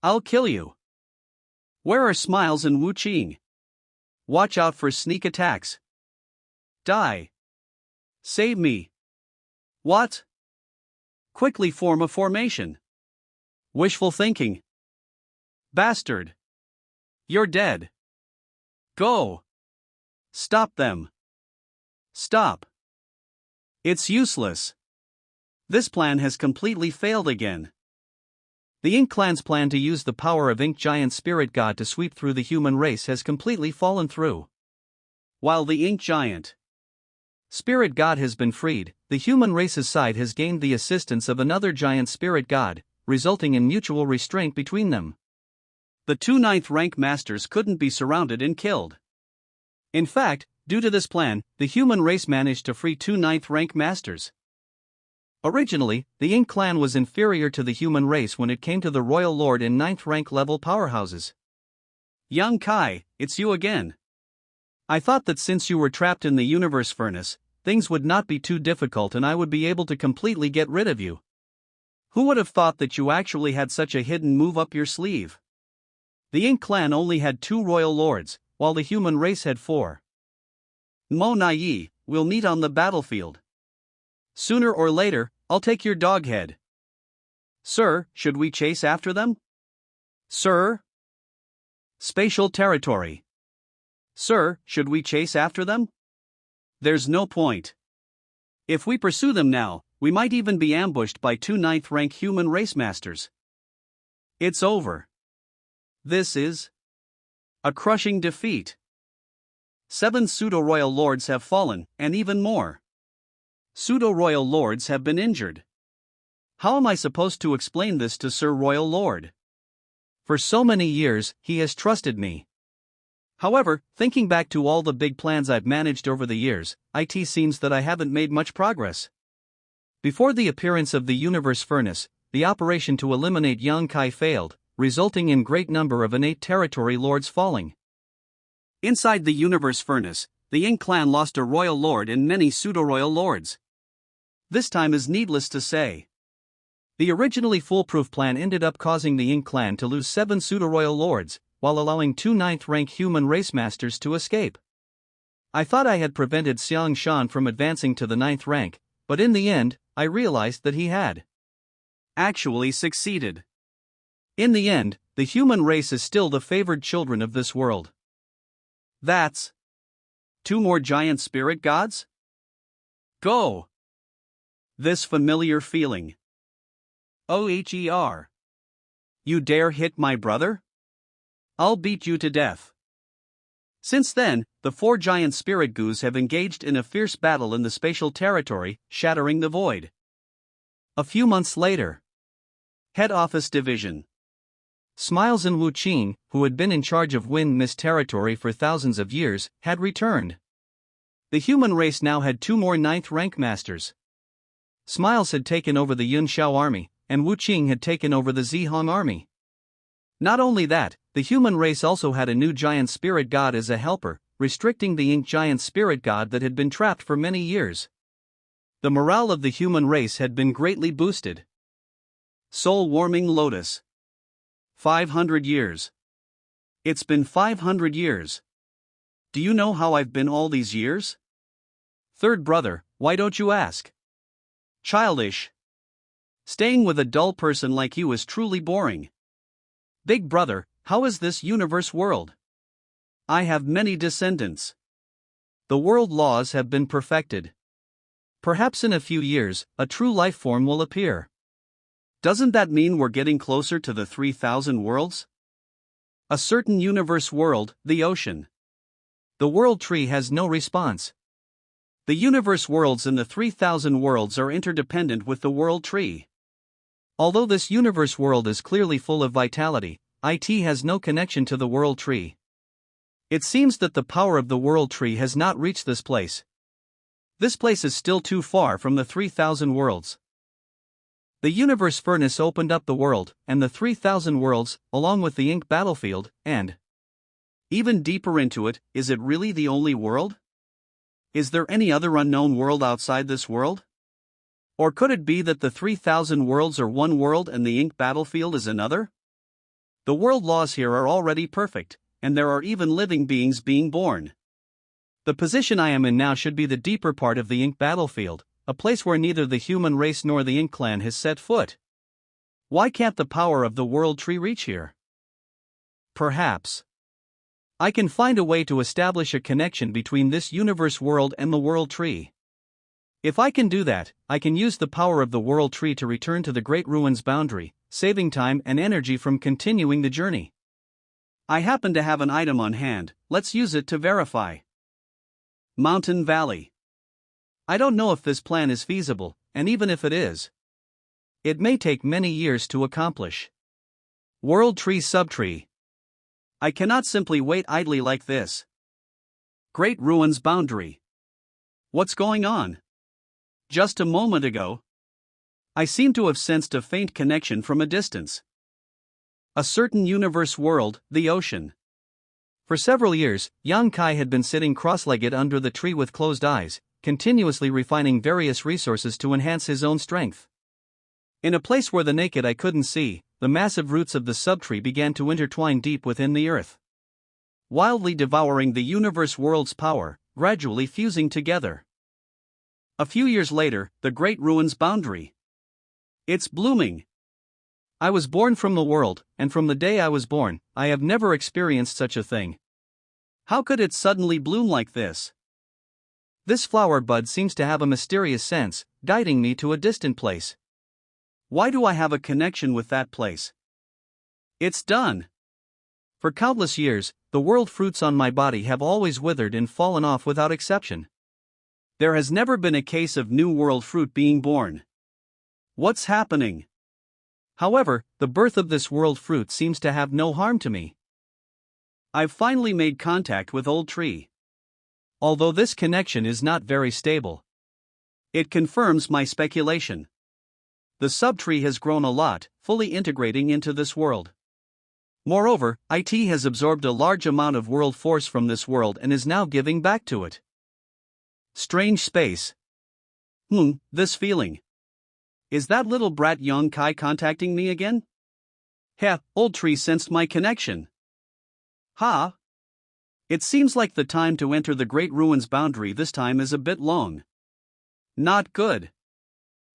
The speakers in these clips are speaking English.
I'll kill you. Where are Smiles and Wu Qing? Watch out for sneak attacks. Die. Save me. What? Quickly form a formation. Wishful thinking. Bastard. You're dead. Go. Stop them. Stop. It's useless. This plan has completely failed again. The Ink Clan's plan to use the power of Ink Giant Spirit God to sweep through the human race has completely fallen through. While the Ink Giant Spirit God has been freed, the human race's side has gained the assistance of another giant spirit god, resulting in mutual restraint between them. The two 9th rank masters couldn't be surrounded and killed. In fact, due to this plan, the human race managed to free two 9th rank masters. Originally, the Ink Clan was inferior to the human race when it came to the Royal Lord and 9th rank level powerhouses. Young Kai, it's you again. I thought that since you were trapped in the universe furnace, things would not be too difficult and I would be able to completely get rid of you. Who would have thought that you actually had such a hidden move up your sleeve? The Ink Clan only had 2 royal lords, while the human race had 4. Mo Nai, we'll meet on the battlefield. Sooner or later, I'll take your dog head. Sir, should we chase after them? Sir? Spatial territory. Sir, should we chase after them? There's no point. If we pursue them now, we might even be ambushed by 2 9th rank human race masters. It's over. This is a crushing defeat. 7 pseudo-royal lords have fallen, and even more pseudo-royal lords have been injured. How am I supposed to explain this to Sir Royal Lord? For so many years, he has trusted me. However, thinking back to all the big plans I've managed over the years, it seems that I haven't made much progress. Before the appearance of the universe furnace, the operation to eliminate Yang Kai failed, resulting in great number of innate territory lords falling. Inside the universe furnace, the Ink Clan lost a royal lord and many pseudo-royal lords. This time is needless to say. The originally foolproof plan ended up causing the Ink Clan to lose 7 pseudo-royal lords, while allowing 2 9th rank human race masters to escape. I thought I had prevented Xiang Shan from advancing to the 9th rank, but in the end, I realized that he had actually succeeded. In the end, the human race is still the favored children of this world. That's 2 more giant spirit gods? Go! This familiar feeling. OHER. You dare hit my brother? I'll beat you to death. Since then, the 4 giant spirit goos have engaged in a fierce battle in the spatial territory, shattering the void. A few months later. Head Office Division. Smiles and Wu Qing, who had been in charge of Wind Mist territory for thousands of years, had returned. The human race now had 2 more 9th rank masters. Smiles had taken over the Yun Shao army, and Wu Qing had taken over the Zihong army. Not only that, the human race also had a new giant spirit god as a helper, restricting the Ink Giant Spirit God that had been trapped for many years. The morale of the human race had been greatly boosted. Soul-warming lotus. 500 years. It's been 500 years. Do you know how I've been all these years? Third brother, why don't you ask? Childish. Staying with a dull person like you is truly boring. Big brother, how is this universe world? I have many descendants. The world laws have been perfected. Perhaps in a few years, a true life form will appear. Doesn't that mean we're getting closer to the 3,000 worlds? A certain universe world, the ocean. The world tree has no response. The universe worlds and the 3,000 worlds are interdependent with the world tree. Although this universe world is clearly full of vitality, it has no connection to the world tree. It seems that the power of the world tree has not reached this place. This place is still too far from the 3,000 worlds. The universe furnace opened up the world, and the 3,000 worlds, along with the ink battlefield, and even deeper into it, is it really the only world? Is there any other unknown world outside this world? Or could it be that the 3,000 worlds are one world and the ink battlefield is another? The world laws here are already perfect, and there are even living beings being born. The position I am in now should be the deeper part of the Ink battlefield, a place where neither the human race nor the Ink clan has set foot. Why can't the power of the world tree reach here? Perhaps I can find a way to establish a connection between this universe world and the world tree. If I can do that, I can use the power of the world tree to return to the Great Ruins boundary, saving time and energy from continuing the journey. I happen to have an item on hand, let's use it to verify. Mountain Valley. I don't know if this plan is feasible, and even if it is, it may take many years to accomplish. World Tree Subtree. I cannot simply wait idly like this. Great Ruins boundary. What's going on? Just a moment ago, I seem to have sensed a faint connection from a distance. A certain universe world, the ocean. For several years, Yang Kai had been sitting cross-legged under the tree with closed eyes, continuously refining various resources to enhance his own strength. In a place where the naked eye couldn't see, the massive roots of the subtree began to intertwine deep within the earth, wildly devouring the universe world's power, gradually fusing together. A few years later, the Great Ruins boundary. It's blooming. I was born from the world, and from the day I was born, I have never experienced such a thing. How could it suddenly bloom like this? This flower bud seems to have a mysterious sense, guiding me to a distant place. Why do I have a connection with that place? It's done. For countless years, the world fruits on my body have always withered and fallen off without exception. There has never been a case of new world fruit being born. What's happening? However, the birth of this world fruit seems to have no harm to me. I've finally made contact with Old Tree. Although this connection is not very stable, it confirms my speculation. The subtree has grown a lot, fully integrating into this world. Moreover, it has absorbed a large amount of world force from this world and is now giving back to it. Strange space. This feeling. Is that little brat Yang Kai contacting me again? Old Tree sensed my connection. It seems like the time to enter the Great Ruins boundary this time is a bit long. Not good.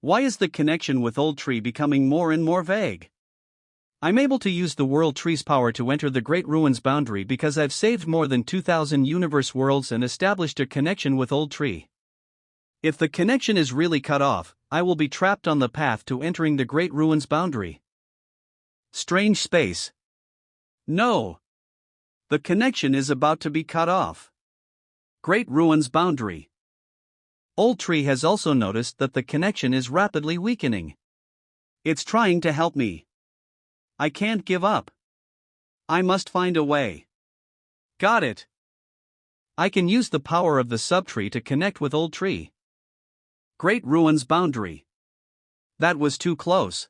Why is the connection with Old Tree becoming more and more vague? I'm able to use the World Tree's power to enter the Great Ruins boundary because I've saved more than 2,000 universe worlds and established a connection with Old Tree. If the connection is really cut off, I will be trapped on the path to entering the Great Ruins boundary. Strange space. No. The connection is about to be cut off. Great Ruins boundary. Old Tree has also noticed that the connection is rapidly weakening. It's trying to help me. I can't give up. I must find a way. Got it. I can use the power of the subtree to connect with Old Tree. Great Ruins boundary. That was too close.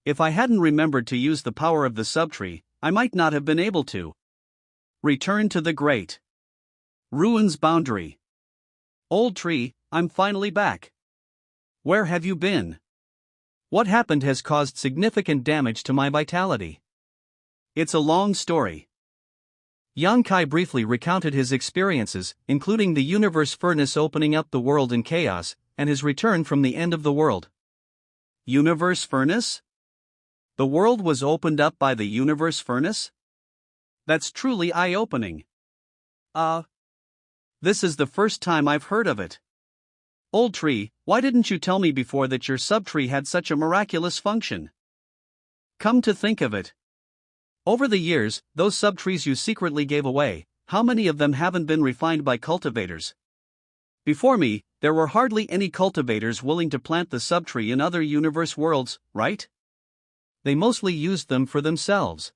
If I hadn't remembered to use the power of the subtree, I might not have been able to. Return to the Great Ruins boundary. Old Tree, I'm finally back. Where have you been? What happened has caused significant damage to my vitality. It's a long story. Yang Kai briefly recounted his experiences, including the universe furnace opening up the world in chaos, and his return from the end of the world. Universe furnace? The world was opened up by the universe furnace? That's truly eye-opening. This is the first time I've heard of it. Old Tree, why didn't you tell me before that your subtree had such a miraculous function? Come to think of it. Over the years, those subtrees you secretly gave away, how many of them haven't been refined by cultivators? Before me, there were hardly any cultivators willing to plant the subtree in other universe worlds, right? They mostly used them for themselves.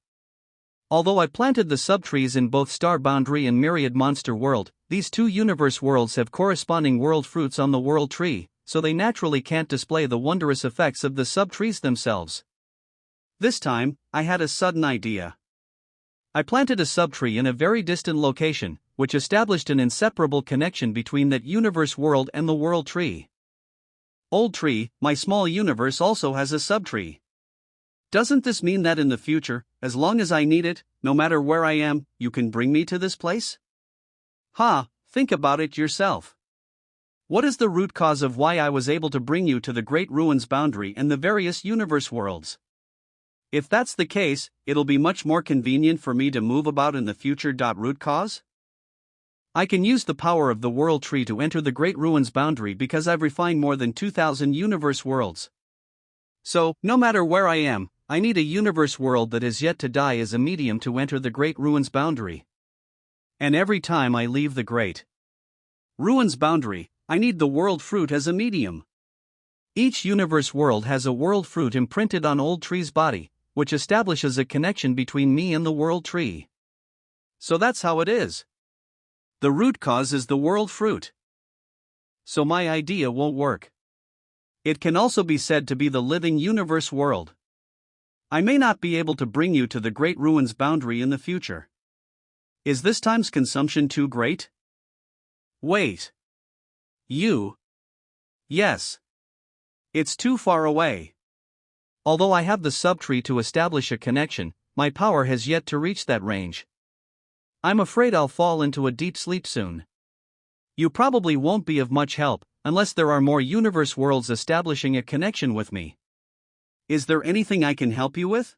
Although I planted the subtrees in both Star Boundary and Myriad Monster World, these two universe worlds have corresponding world fruits on the world tree, so they naturally can't display the wondrous effects of the subtrees themselves. This time, I had a sudden idea. I planted a subtree in a very distant location, which established an inseparable connection between that universe world and the world tree. Old Tree, my small universe also has a subtree. Doesn't this mean that in the future, as long as I need it, no matter where I am, you can bring me to this place? Think about it yourself. What is the root cause of why I was able to bring you to the Great Ruins boundary and the various universe worlds? If that's the case, it'll be much more convenient for me to move about in the future. Root cause? I can use the power of the world tree to enter the Great Ruins boundary because I've refined more than 2,000 universe worlds. So, no matter where I am, I need a universe world that is yet to die as a medium to enter the Great Ruins boundary. And every time I leave the Great Ruins boundary, I need the world fruit as a medium. Each universe world has a world fruit imprinted on old tree's body, which establishes a connection between me and the world tree. So that's how it is. The root cause is the world fruit. So my idea won't work. It can also be said to be the living universe world. I may not be able to bring you to the Great Ruins boundary in the future. Is this time's consumption too great? Wait. Yes. It's too far away. Although I have the subtree to establish a connection, my power has yet to reach that range. I'm afraid I'll fall into a deep sleep soon. You probably won't be of much help, unless there are more universe worlds establishing a connection with me. Is there anything I can help you with?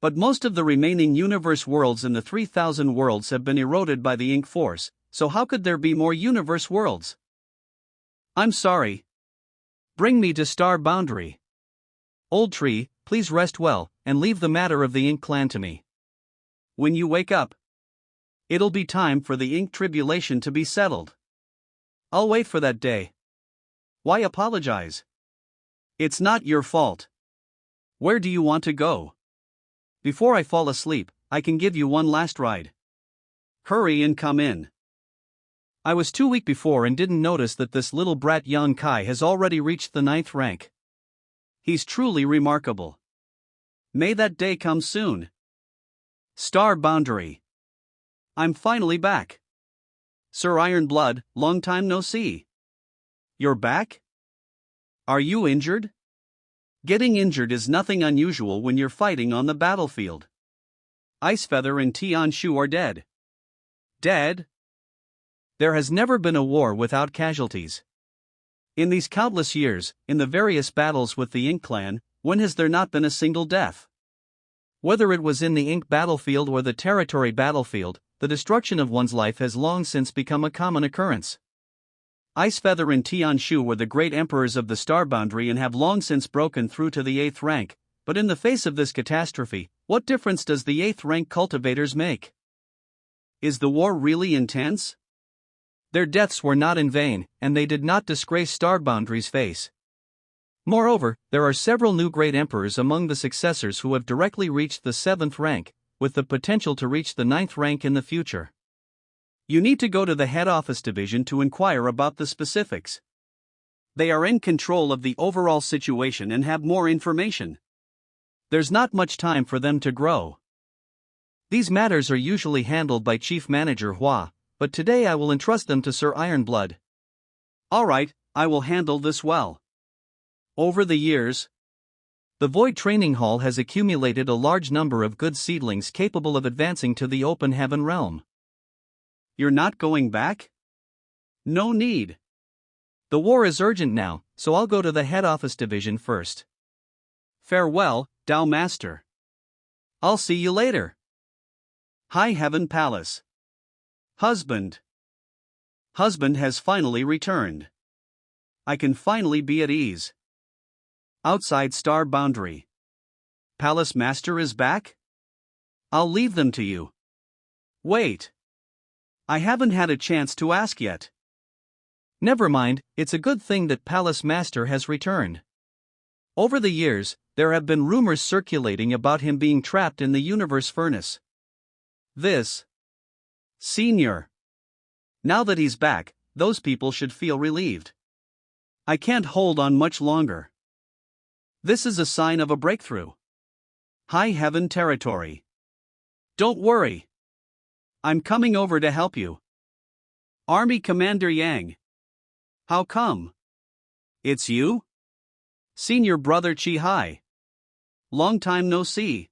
But most of the remaining universe worlds in the 3,000 worlds have been eroded by the ink force, so how could there be more universe worlds? I'm sorry. Bring me to Star Boundary. Old tree, please rest well, and leave the matter of the ink clan to me. When you wake up, it'll be time for the ink tribulation to be settled. I'll wait for that day. Why apologize? It's not your fault. Where do you want to go? Before I fall asleep, I can give you one last ride. Hurry and come in. I was too weak before and didn't notice that this little brat Yan Kai has already reached the 9th rank. He's truly remarkable. May that day come soon. Star Boundary. I'm finally back. Sir Ironblood, long time no see. You're back? Are you injured? Getting injured is nothing unusual when you're fighting on the battlefield. Icefeather and Tianshu are dead. Dead? There has never been a war without casualties. In these countless years, in the various battles with the Ink clan, when has there not been a single death? Whether it was in the Ink battlefield or the territory battlefield, the destruction of one's life has long since become a common occurrence. Icefeather and Tianshu were the great emperors of the Star Boundary and have long since broken through to the 8th rank, but in the face of this catastrophe, what difference does the 8th rank cultivators make? Is the war really intense? Their deaths were not in vain, and they did not disgrace Star Boundary's face. Moreover, there are several new great emperors among the successors who have directly reached the 7th rank, with the potential to reach the 9th rank in the future. You need to go to the head office division to inquire about the specifics. They are in control of the overall situation and have more information. There's not much time for them to grow. These matters are usually handled by Chief Manager Hua, but today I will entrust them to Sir Ironblood. Alright, I will handle this well. Over the years, the Void Training Hall has accumulated a large number of good seedlings capable of advancing to the open heaven realm. You're not going back? No need. The war is urgent now, so I'll go to the head office division first. Farewell, Dao Master. I'll see you later. High Heaven Palace. Husband. Husband has finally returned. I can finally be at ease. Outside Star Boundary. Palace Master is back? I'll leave them to you. Wait. I haven't had a chance to ask yet. Never mind, it's a good thing that Palace Master has returned. Over the years, there have been rumors circulating about him being trapped in the universe furnace. This Senior. Now that he's back, those people should feel relieved. I can't hold on much longer. This is a sign of a breakthrough. High Heaven territory. Don't worry. I'm coming over to help you. Army Commander Yang. How come? It's you? Senior Brother Chi Hai. Long time no see.